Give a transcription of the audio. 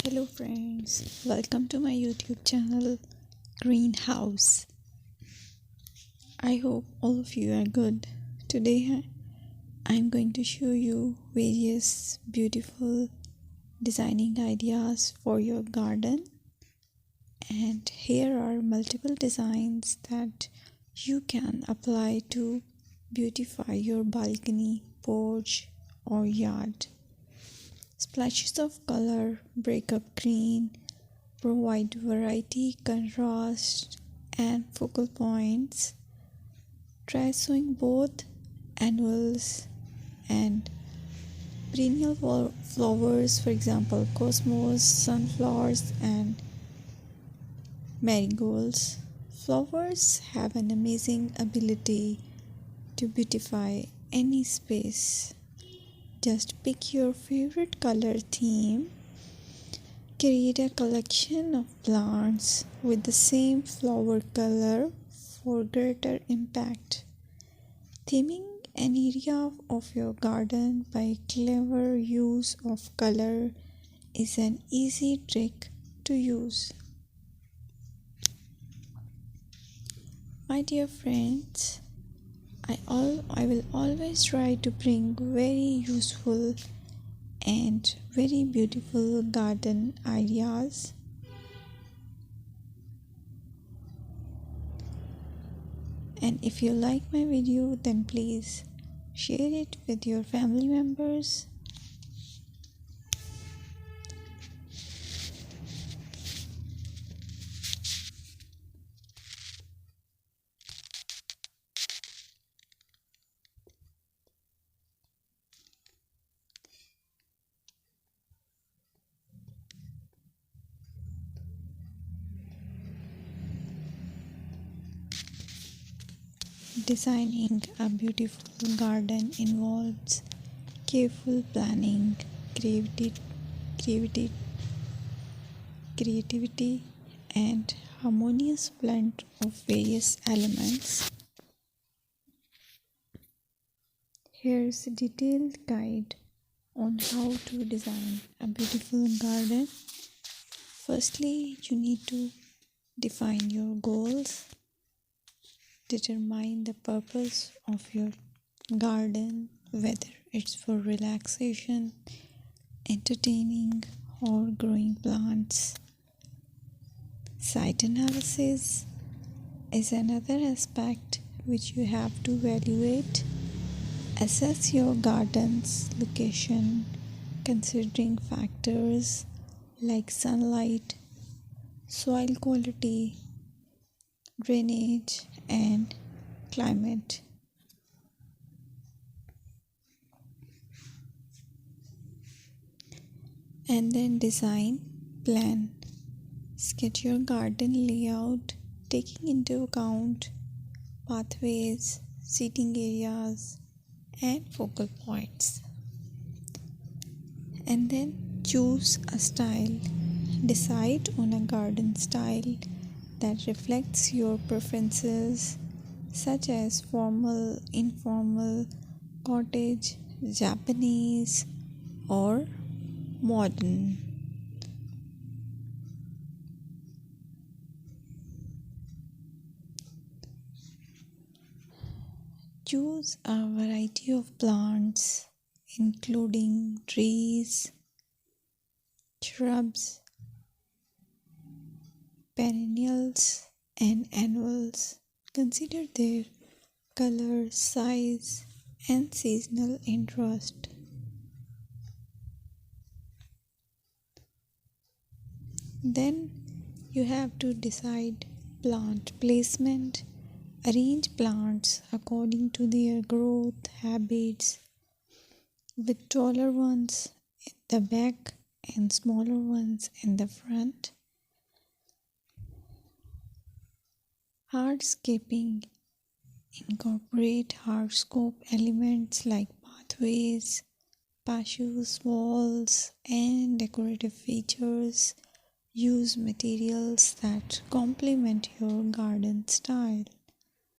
Hello friends, welcome to my YouTube channel Greenhouse. I hope all of you are good. Today I'm going to show you various beautiful designing ideas for your garden, and here are multiple designs that you can apply to beautify your balcony, porch or yard. Splashes of color break up green, provide variety, contrast, and focal points. Try sowing both annuals and perennial flowers, for example, cosmos, sunflowers, and marigolds. Flowers have an amazing ability to beautify any space. Just pick your favorite color theme. Create a collection of plants with the same flower color for greater impact. Theming an area of your garden by clever use of color is an easy trick to use. My dear friends, I will always try to bring very useful and very beautiful garden ideas. And if you like my video, then please share it with your family members. Designing a beautiful garden involves careful planning, creativity, and harmonious blend of various elements. Here's a detailed guide on how to design a beautiful garden. Firstly, you need to define your goals. Determine the purpose of your garden, whether it's for relaxation, entertaining, or growing plants. Site analysis is another aspect which you have to evaluate. Assess your garden's location, considering factors like sunlight, soil quality, drainage, and climate. And then design plan. Sketch your garden layout, taking into account pathways, seating areas, and focal points. And then choose a style. Decide on a garden style that reflects your preferences, such as formal, informal, cottage, Japanese, or modern. Choose a variety of plants, including trees, shrubs, perennials, and annuals. Consider their color, size, and seasonal interest. Then you have to decide plant placement. Arrange plants according to their growth habits, with taller ones in the back and smaller ones in the front. Hardscaping. Incorporate hardscape elements like pathways, patios, walls, and decorative features. Use materials that complement your garden style.